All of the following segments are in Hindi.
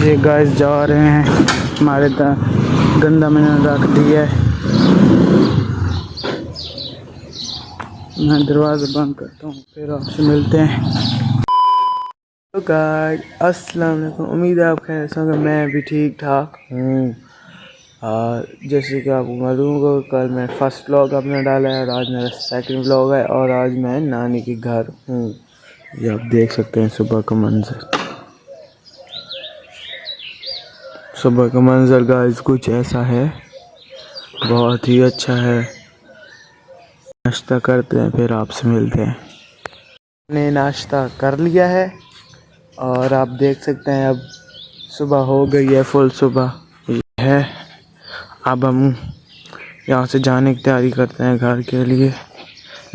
ये गाइस जा रहे हैं, हमारे गंदा मैंने रख दिया है। मैं दरवाज़ा बंद करता हूँ, फिर आपसे मिलते हैं। तो गाइस अस्सलाम वालेकुम, उम्मीद है आप खैर से होंगे। मैं भी ठीक ठाक हूँ। और जैसे कि आपको मालूम होगा, कल मैं फर्स्ट व्लॉग अपना डाला है और आज मेरा सेकंड व्लॉग है। और आज मैं नानी के घर हूँ। ये आप देख सकते हैं सुबह का मंजर। सुबह का मंजर गाइस कुछ ऐसा है, बहुत ही अच्छा है। नाश्ता करते हैं, फिर आपसे मिलते हैं। मैंने नाश्ता कर लिया है और आप देख सकते हैं अब सुबह हो गई है, फुल सुबह है। अब हम यहाँ से जाने की तैयारी करते हैं, घर के लिए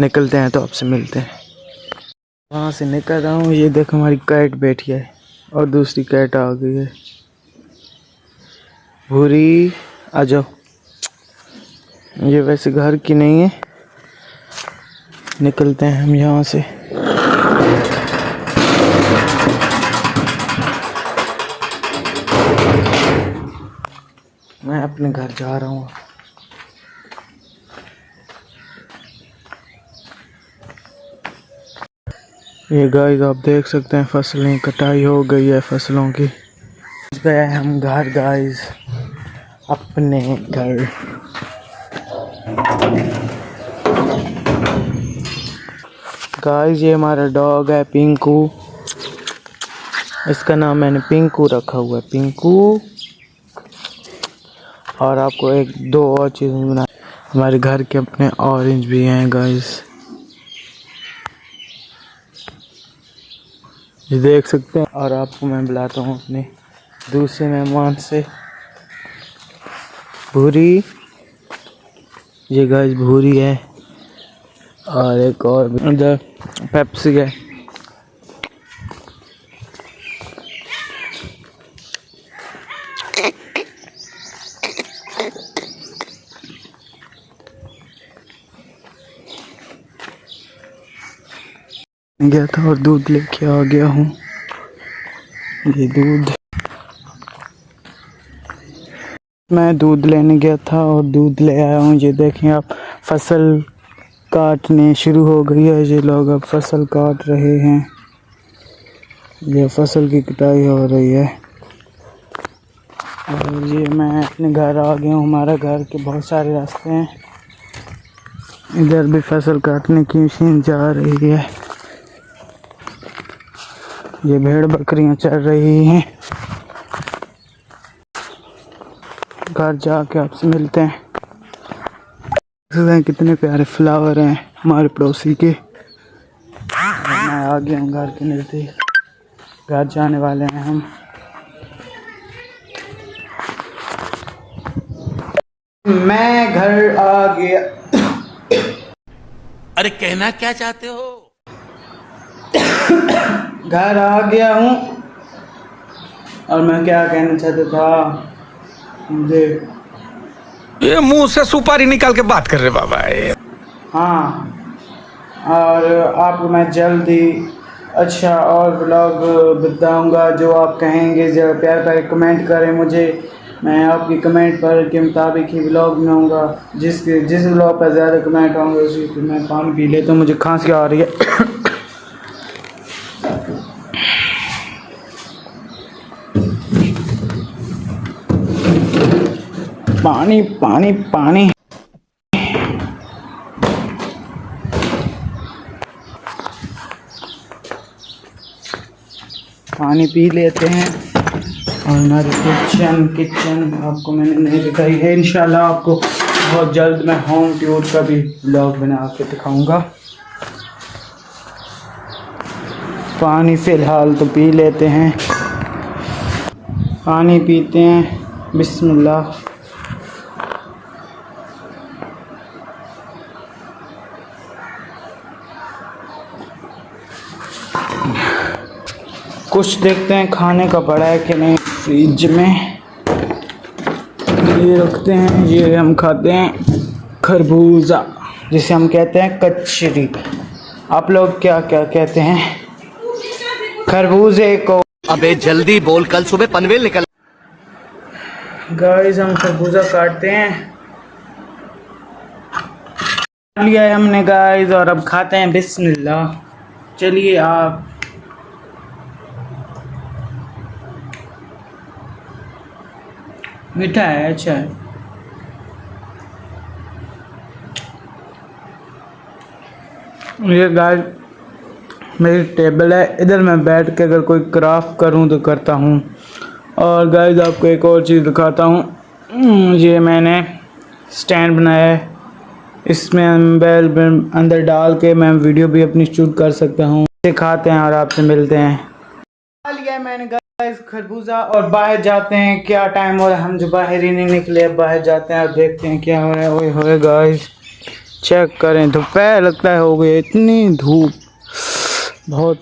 निकलते हैं। तो आपसे मिलते हैं। वहाँ से निकल रहा हूँ, ये देखो हमारी कैट बैठी है और दूसरी कैट आ गई है। भूरी आ जाओ, ये वैसे घर की नहीं है। निकलते हैं हम यहाँ से। मैं अपने घर जा रहा हूँ। ये गाइस आप देख सकते हैं फसलें कटाई हो गई है फसलों की। गए हम घर गाइस, अपने घर। गाइस ये हमारा डॉग है पिंकू, इसका नाम मैंने पिंकू रखा हुआ है, पिंकू। और आपको एक दो और चीज़ें बना, हमारे घर के अपने ऑरेंज भी हैं गाइस, ये देख सकते हैं। और आपको मैं बुलाता हूँ अपने दूसरे मेहमान से, भूरी। ये गाइस भूरी है और एक और इधर पेप्सी है। गया था और दूध लेके आ गया हूँ। ये दूध, मैं दूध लेने गया था और दूध ले आया हूँ। ये देखें आप, फसल काटने शुरू हो गई है। ये लोग अब फसल काट रहे हैं, ये फसल की कटाई हो रही है। और ये मैं अपने घर आ गया हूँ। हमारा घर के बहुत सारे रास्ते हैं, इधर भी फसल काटने की मशीन जा रही है। ये भेड़ बकरियां चल रही हैं। घर जाके आपसे मिलते हैं। कितने प्यारे फ्लावर हैं हमारे पड़ोसी के। मैं आ गया हूँ घर के नज़दीक, घर जाने वाले हैं हम। मैं घर आ गया। अरे कहना क्या चाहते हो? घर आ गया हूँ और मैं क्या कहना चाहता था, मुझे ये मुंह से सुपारी निकाल के बात कर रहे बाबा। हाँ, और आपको मैं जल्दी अच्छा और ब्लॉग बताऊंगा। जो आप कहेंगे, जो प्यार प्यारे कमेंट करें मुझे, मैं आपकी कमेंट पर के मुताबिक ही ब्लॉग बनाऊंगा। जिस ब्लॉग पर ज़्यादा कमेंट होंगे उसी पर। मैं पानी पी लेता हूँ, मुझे खांसी आ रही है। पानी पानी पानी। पानी पी लेते हैं। और हमारी किचन आपको मैंने नहीं दिखाई है। इंशाल्लाह आपको बहुत जल्द मैं होम टूर का भी ब्लॉग बना के दिखाऊंगा। पानी फ़िलहाल तो पी लेते हैं, पानी पीते हैं। बिस्मिल्लाह। कुछ देखते हैं खाने का पड़ा है कि नहीं फ्रिज में। ये रखते हैं, ये हम खाते हैं खरबूजा, जिसे हम कहते हैं कचरी। आप लोग क्या क्या कहते हैं? खरबूजे को अबे जल्दी बोल, कल सुबह पनवेल निकल। गाइस हम खरबूजा काटते हैं, लिया है हमने गाइस, और अब खाते हैं। बिस्मिल्लाह। चलिए आप। मीठा है, अच्छा है। ये गाइस मेरी टेबल है, इधर मैं बैठ के अगर कोई क्राफ्ट करूं तो करता हूं। और गाइस आपको एक और चीज़ दिखाता हूं। ये मैंने स्टैंड बनाया है, इसमें हम बैल अंदर डाल के मैं वीडियो भी अपनी शूट कर सकता हूँ। खाते हैं और आपसे मिलते हैं। खा लिया है मैंने गाइस खरबूजा, और बाहर जाते हैं। क्या टाइम हो रहा है, हम जो बाहर ही नहीं निकले, बाहर जाते हैं और देखते हैं क्या हो रहा है। ओए होए गाइस, चेक करें, दोपहर लगता है हो गई, इतनी धूप, बहुत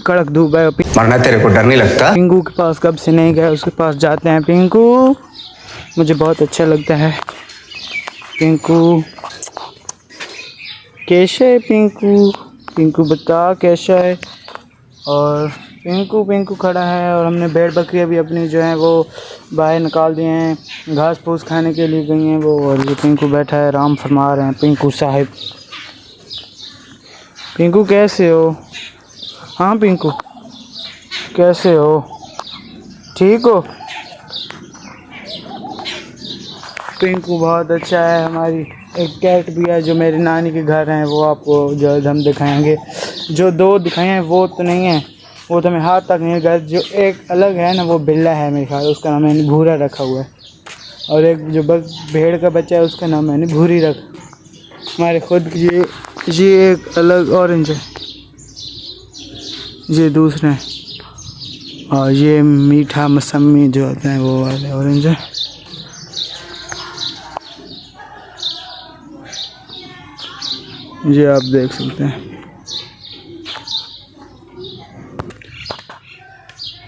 कड़क धूप है। मरना तेरे को डर नहीं लगता? पिंकू के पास कब से नहीं गए, उसके पास जाते हैं। पिंकू मुझे बहुत अच्छा लगता है। पिंकू कैसा है? पिंकू पिंकू बता कैसा है? और पिंकू खड़ा है, और हमने भेड़ बकरियाँ भी अपनी जो हैं वो बाहर निकाल दिए हैं, घास फूस खाने के लिए गई हैं वो। और ये पिंकू बैठा है, आराम फरमा रहे हैं। पिंकू साहिब, पिंकू कैसे हो? हाँ पिंकू कैसे हो? ठीक हो? पिंकू बहुत अच्छा है। हमारी एक कैट भी है जो मेरी नानी के घर है, वो आपको जो हम दिखाएंगे। जो दो दिखाए हैं वो तो नहीं है, वो तो मैं हाथ तक नहीं गया। जो एक अलग है ना, वो बिल्ला है मेरे ख्याल, उसका नाम मैंने भूरा रखा हुआ है। और एक जो भेड़ का बच्चा है, उसका नाम मैंने भूरी रखा। हमारे खुद की ये एक अलग ऑरेंज है, ये दूसरे, और ये मीठा मौसमी जो होते हैं वो वाले ऑरेंज है। ये आप देख सकते हैं।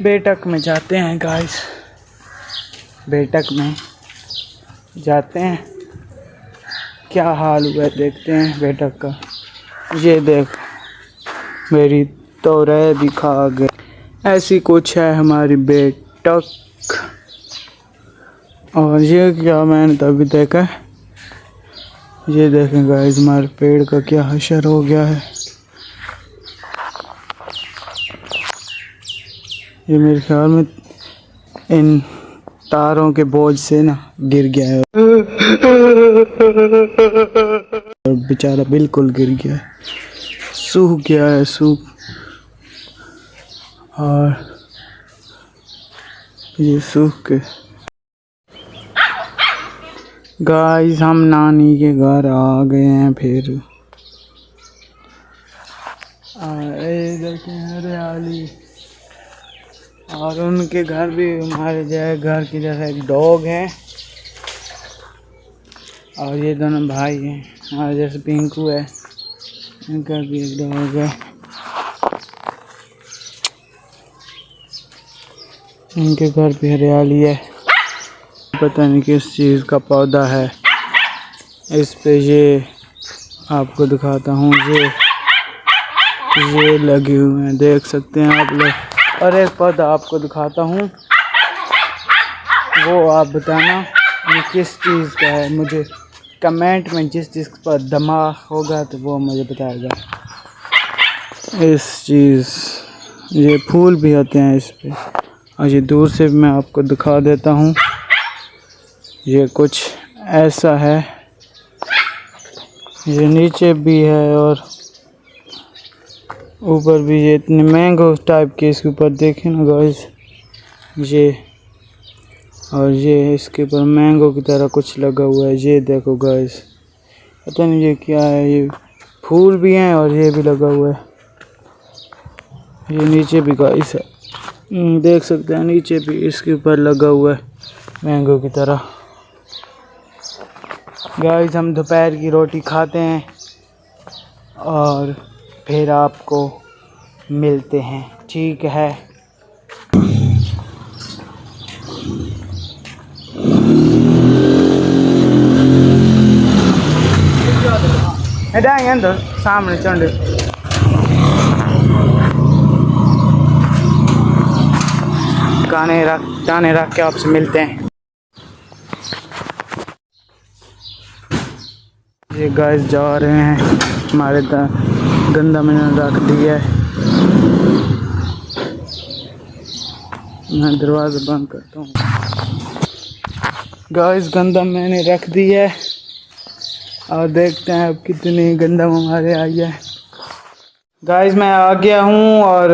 बेटक में जाते हैं गाइस, बेटक में जाते हैं। क्या हाल हुआ है देखते हैं बेटक का। ये देख, मेरी तो रह दिखा गए। ऐसी कुछ है हमारी बेटक। और ये क्या मैंने तभी देखा, ये देखें गाइस, हमारे पेड़ का क्या हशर हो गया है। ये मेरे ख्याल में इन तारों के बोझ से ना गिर गया है, और बेचारा बिल्कुल गिर गया है, सूख गया है, सूख। और ये सूख के गाइस हम नानी के घर आ गए हैं फिर। देखें हरियाली, और उनके घर भी हमारे जैसे घर की जैसा एक डॉग है। और ये दोनों भाई हैं हमारे जैसे, पिंकू है, इनका भी एक डॉग है। इनके घर भी हरियाली है, पता नहीं किस चीज़ का पौधा है। इस पे ये आपको दिखाता हूँ, ये लगे हुए हैं, देख सकते हैं आप लोग। और एक पौधा आपको दिखाता हूँ, वो आप बताना ये किस चीज़ का है। मुझे कमेंट में जिस चीज़ पर दिमाग होगा तो वो मुझे बताएगा। इस चीज़, ये फूल भी होते हैं इस पे। और ये दूर से मैं आपको दिखा देता हूँ, ये कुछ ऐसा है। ये नीचे भी है और ऊपर भी। ये इतने मैंगो टाइप के इसके ऊपर देखें ना गाइस, ये, और ये इसके ऊपर मैंगो की तरह कुछ लगा हुआ है। ये देखो गाइस, पता नहीं ये क्या है। ये फूल भी हैं और ये भी लगा हुआ है। ये नीचे भी गाइस है, देख सकते हैं, नीचे भी इसके ऊपर लगा हुआ है मैंगो की तरह। गाइस हम दोपहर की रोटी खाते हैं और फिर आपको मिलते हैं, ठीक है? अंदर सामने चंडे दाने रख के आपसे मिलते हैं। ये गाइस जा रहे हैं, हमारे गंदा मैंने रख दिया है। मैं दरवाज़ा बंद करता हूँ। गाइस गंदम मैंने रख दी है और देखते हैं अब कितनी गंदम हमारे आई है। गाइस मैं आ गया हूँ और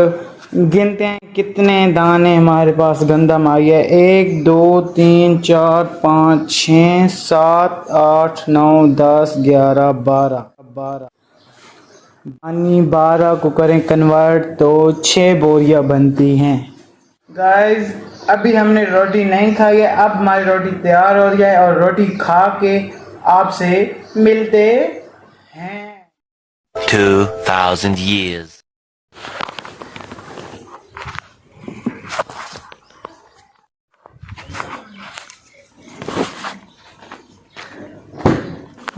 गिनते हैं कितने दाने हमारे पास गंदम आई है। 1 2 3 4 5 6 7 8 9 10 11 12 12 को करें कन्वर्ट तो 6 बोरियां बनती हैं। गाइस अभी हमने रोटी नहीं खाई है, अब हमारी रोटी तैयार हो रही है और रोटी खा के आपसे मिलते हैं। 2000 years.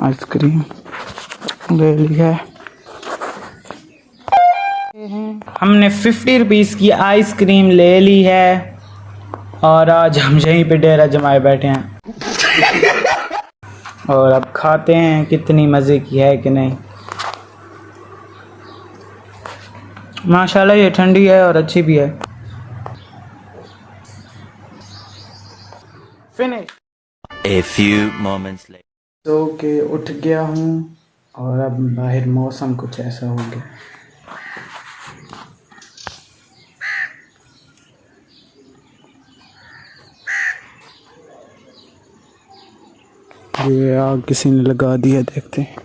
आइसक्रीम ले ली है। हमने 50 रुपीज़ की आइसक्रीम ले ली है और आज हम यहीं पे डेरा जमाए बैठे हैं और अब खाते हैं कितनी मज़े की है कि नहीं। माशाल्लाह ये ठंडी है और अच्छी भी है। Finish. A few moments later. सो के उठ गया हूँ और अब बाहर मौसम कुछ ऐसा हो गया। ये आग किसी ने लगा दिया, देखते हैं।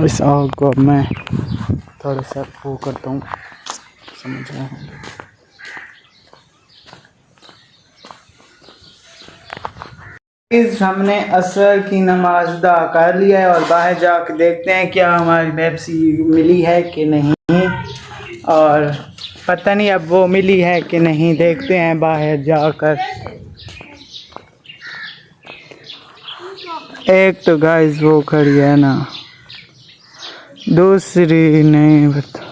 इस आग को अब मैं थोड़ा सा वो करता हूँ, समझ रहा हूँ। हमने असर की नमाज अदा कर लिया है और बाहर जाकर देखते हैं क्या हमारी पेप्सी मिली है कि नहीं, और पता नहीं अब वो मिली है कि नहीं, देखते हैं बाहर जाकर। एक तो गाइस वो खड़ी है ना, दूसरी नहीं बता,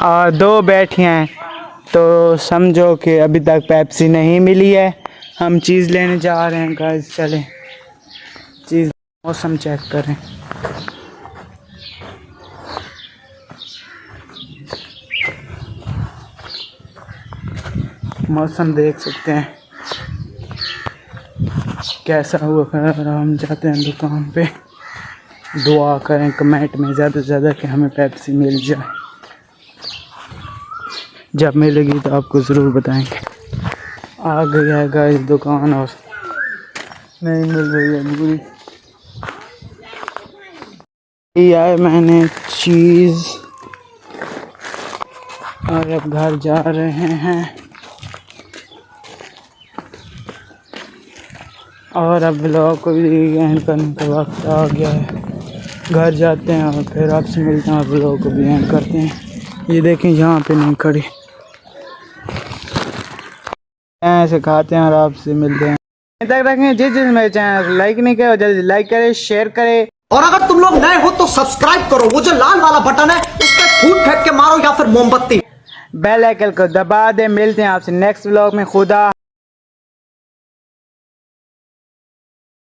और 2 बैठी हैं तो समझो कि अभी तक पेप्सी नहीं मिली है। हम चीज़ लेने जा रहे हैं गाइस, चलें चीज़। मौसम चेक करें, मौसम देख सकते हैं कैसा हुआ है। हम जाते हैं दुकान पे, दुआ करें कमेंट में ज़्यादा से ज़्यादा कि हमें पेप्सी मिल जाए। जब मिलेगी तो आपको ज़रूर बताएंगे। आ गया है गाइस दुकान और नहीं मिल रही है पूरी। लिया है मैंने चीज़ और अब घर जा रहे हैं और अब ब्लॉग को भी एंड करने का वक्त आ गया है। घर जाते हैं और फिर आपसे मिलते हैं और ब्लॉग को भी एंड करते हैं। ये देखें यहाँ पे नहीं खड़ी, ऐसे खाते हैं और आपसे मिलते हैं। तक रखें जिस मेरे चैनल को लाइक नहीं करे जल्दी लाइक करें, शेयर करें, और अगर तुम लोग नए हो तो सब्सक्राइब करो। वो जो लाल वाला बटन है उस पर फूट फेंक के मारो या फिर मोमबत्ती। बेल आइकन को दबा दें। मिलते हैं आपसे नेक्स्ट व्लॉग में। खुदा